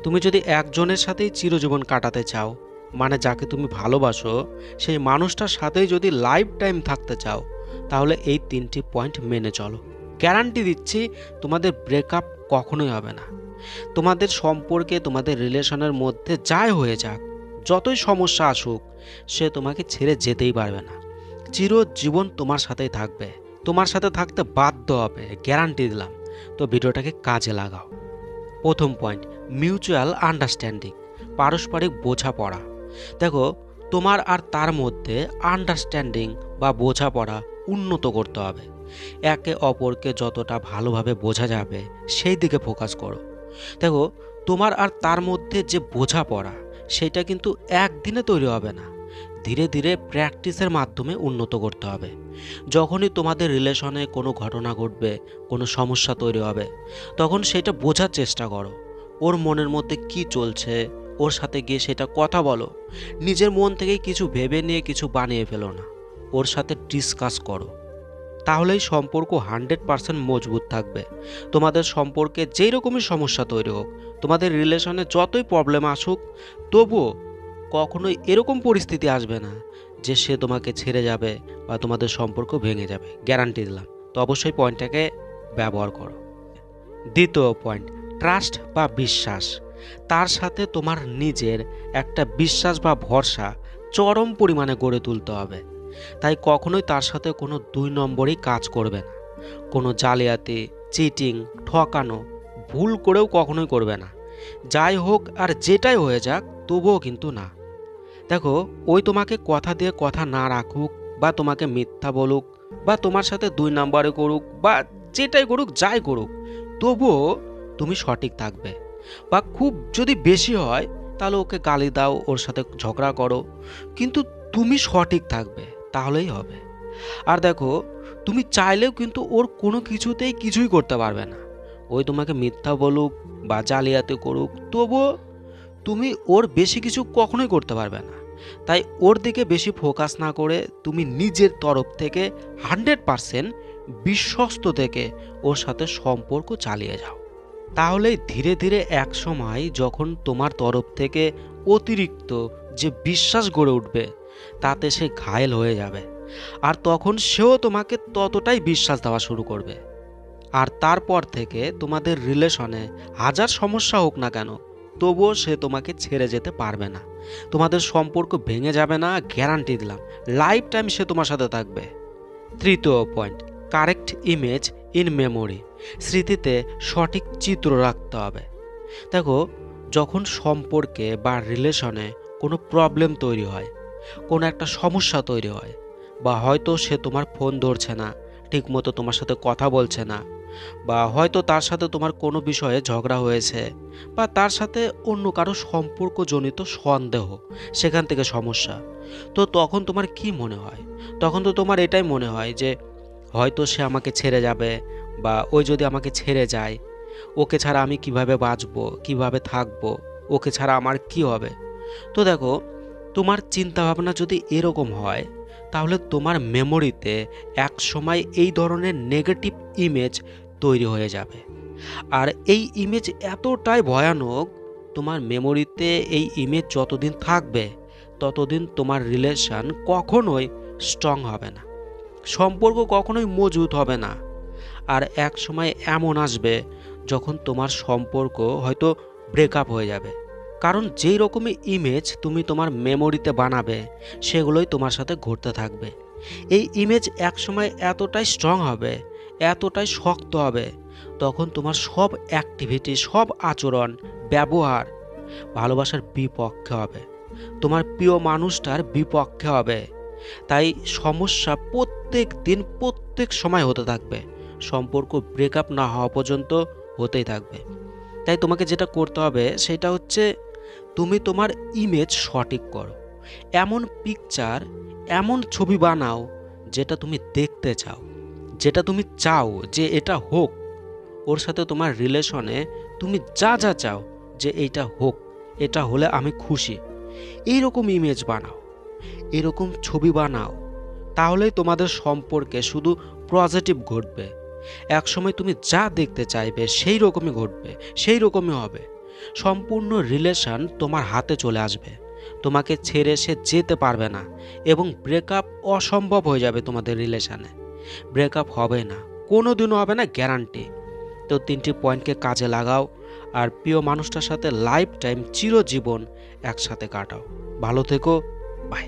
তুমি যদি একজনের সাথেই চিরজীবন কাটাতে চাও, মানে যাকে তুমি ভালোবাসো, সেই মানুষটার সাথেই যদি লাইফ টাইম থাকতে চাও, তাহলে এই 3টি পয়েন্ট মেনে চলো। গ্যারান্টি দিচ্ছি তোমাদের ব্রেকআপ কখনোই হবে না। তোমাদের সম্পর্কে, তোমাদের রিলেশনের মধ্যে যাই হয়ে যাক, যতই সমস্যা আসুক, সে তোমাকে ছেড়ে যেতেই পারবে না। চিরজীবন তোমার সাথেই থাকবে, তোমার সাথে থাকতে বাধ্য হবে, গ্যারান্টি দিলাম। তো ভিডিওটাকে কাজে লাগাও। প্রথম পয়েন্ট, মিউচুয়াল আন্ডারস্ট্যান্ডিং, পারস্পরিক বোঝাপড়া। দেখো, তোমার আর তার মধ্যে আন্ডারস্ট্যান্ডিং বা বোঝাপড়া উন্নত করতে হবে। একে অপরকে যতটা ভালোভাবে বোঝা যাবে সেই দিকে ফোকাস করো। দেখো, তোমার আর তার মধ্যে যে বোঝাপড়া, সেটা কিন্তু একদিনে তৈরি হবে না, ধীরে ধীরে প্র্যাকটিসের মাধ্যমে উন্নত করতে হবে। যখনই তোমাদের রিলেশনে কোনো ঘটনা ঘটবে, কোনো সমস্যা তৈরি হবে, তখন সেটা বোঝার চেষ্টা করো। ওর মনের মধ্যে কি চলছে, ওর সাথে গিয়ে সেটা কথা বলো। নিজের মন থেকেই কিছু ভেবে নিয়ে কিছু বানিয়ে ফেলো না, ওর সাথে ডিসকাস করো। তাহলেই সম্পর্ক 100% মজবুত থাকবে। তোমাদের সম্পর্কে যেই রকমই সমস্যা তৈরি হোক, তোমাদের রিলেশনে যতই প্রবলেম আসুক, তবুও কখনোই এরকম পরিস্থিতি আসবে না যে সে তোমাকে ছেড়ে যাবে বা তোমাদের সম্পর্ক ভেঙে যাবে, গ্যারান্টি দিলাম। তো অবশ্যই পয়েন্টটাকে ব্যবহার করো। দ্বিতীয় পয়েন্ট, ট্রাস্ট বা বিশ্বাস। তার সাথে তোমার নিজের একটা বিশ্বাস বা ভরসা চরম পরিমাণে গড়ে তুলতে হবে। তাই কখনোই তার সাথে কোনো 2 নম্বরই কাজ করবে না। কোনো জালিয়াতি, চিটিং, ঠকানো, ভুল করেও কখনোই করবে না। যাই হোক আর যেটাই হয়ে যাক, তবুও কিন্তু না। দেখো, ওই তোমাকে কথা দিয়ে কথা না রাখুক, বা তোমাকে মিথ্যা বলুক, বা তোমার সাথে 2 নম্বরে করুক, বা যেটাই করুক, যাই করুক, তবুও তুমি সঠিক থাকবে। বা খুব যদি বেশি হয়, তাহলে ওকে গালি দাও, ওর সাথে ঝগড়া করো, কিন্তু তুমি সঠিক থাকবে, তাহলেই হবে। আর দেখো, তুমি চাইলেও কিন্তু ওর কোনো কিছুতেই কিছুই করতে পারবে না। ওই তোমাকে মিথ্যা বলুক বা জালিয়াতি করুক, তবুও তুমি ওর বেশি কিছু কখনোই করতে পারবে না। তাই ওর দিকে বেশি ফোকাস না করে তুমি নিজের তরফ থেকে 100% বিশ্বস্ত থেকে ওর সাথে সম্পর্ক চালিয়ে যাও। তাহলেই ধীরে ধীরে এক সময় যখন তোমার তরফ থেকে অতিরিক্ত যে বিশ্বাস গড়ে উঠবে, তাতে সে ঘায়েল হয়ে যাবে। আর তখন সেও তোমাকে ততটাই বিশ্বাস দেওয়া শুরু করবে। আর তারপর থেকে তোমাদের রিলেশনে হাজার সমস্যা হোক না কেন, তবুও সে তোমাকে ছেড়ে যেতে পারবে না। তোমাদের সম্পর্ক ভেঙে যাবে না, গ্যারান্টি দিলাম। লাইফ টাইম সে তোমার সাথে থাকবে। তৃতীয় point, correct image in memory. স্মৃতিতে সঠিক চিত্র রাখতে হবে। দেখো, যখন সম্পর্কে বা রিলেশনে কোনো প্রবলেম তৈরি হয়, কোনো একটা সমস্যা তৈরি হয়, বা হয়তো সে তোমার ফোন ধরছে না, ঠিকমতো তোমার সাথে কথা বলছে না, বা হয়তো তার সাথে তোমার কোনো বিষয়ে ঝগড়া হয়েছে, বা তার সাথে অন্য কারো সম্পর্কজনিত সন্দেহ, সেখান থেকে সমস্যা, তো তখন তোমার কি মনে হয়? তখন তো তোমার এটাই মনে হয় যে হয়তো সে আমাকে ছেড়ে যাবে, বা ওই যদি আমাকে ছেড়ে যায়, ওকে ছাড়া আমি কিভাবে বাঁচবো, কিভাবে থাকবো, ওকে ছাড়া আমার কি হবে? তো দেখো, তোমার চিন্তাভাবনা যদি এরকম হয়, তাহলে তোমার মেমোরিতে এক সময় এই ধরনের নেগেটিভ ইমেজ তৈরি হয়ে যাবে। আর এই ইমেজ এতটাই ভয়ানক, তোমার মেমোরিতে এই ইমেজ যতদিন থাকবে, ততদিন তোমার রিলেশন কখনোই স্ট্রং হবে না, সম্পর্ক কখনোই মজবুত হবে না। আর এক সময় এমন আসবে যখন তোমার সম্পর্ক হয়তো ব্রেকআপ হয়ে যাবে। কারণ যেই রকমের ইমেজ তুমি তোমার মেমোরিতে বানাবে, সেগুলোই তোমার সাথে ঘটতে থাকবে। এই ইমেজ এক সময় এতটাই স্ট্রং হবে, এতটাই শক্ত হবে, তখন তোমার সব অ্যাক্টিভিটি, সব আচরণ, ব্যবহার ভালোবাসার বিপক্ষে হবে, তোমার প্রিয় মানুষটার বিপক্ষে হবে। তাই সমস্যা প্রত্যেক দিন, প্রত্যেক সময় হতে থাকবে, সম্পর্ক ব্রেকআপ না হওয়া পর্যন্ত হতেই থাকবে। তাই তোমাকে যেটা করতে হবে সেটা হচ্ছে, তুমি তোমার ইমেজ সঠিক করো। এমন পিকচার, এমন ছবি বানাও যেটা তুমি দেখতে চাও, যেটা তুমি চাও যে এটা হোক। ওর সাথে তোমার রিলেশনে তুমি যা যা চাও যে এইটা হোক, এটা হলে আমি খুশি, এইরকম ইমেজ বানাও, এরকম ছবি বানাও। তাহলেই তোমাদের সম্পর্কে শুধু পজিটিভ ঘটবে। একসময় তুমি যা দেখতে চাইবে সেই রকমই ঘটবে, সেই রকমই হবে। সম্পূর্ণ রিলেশন তোমার হাতে চলে আসবে, তোমাকে ছেড়ে সে যেতে পারবে না এবং ব্রেকআপ অসম্ভব হয়ে যাবে তোমাদের রিলেশনে। ব্রেকআপ হবে না, কোনো দিনও হবে না, গ্যারান্টি। তো 3টি পয়েন্টকে কাজে লাগাও আর প্রিয় মানুষটার সাথে লাইফ টাইম চিরজীবন একসাথে কাটাও। ভালো থেকো, বাই।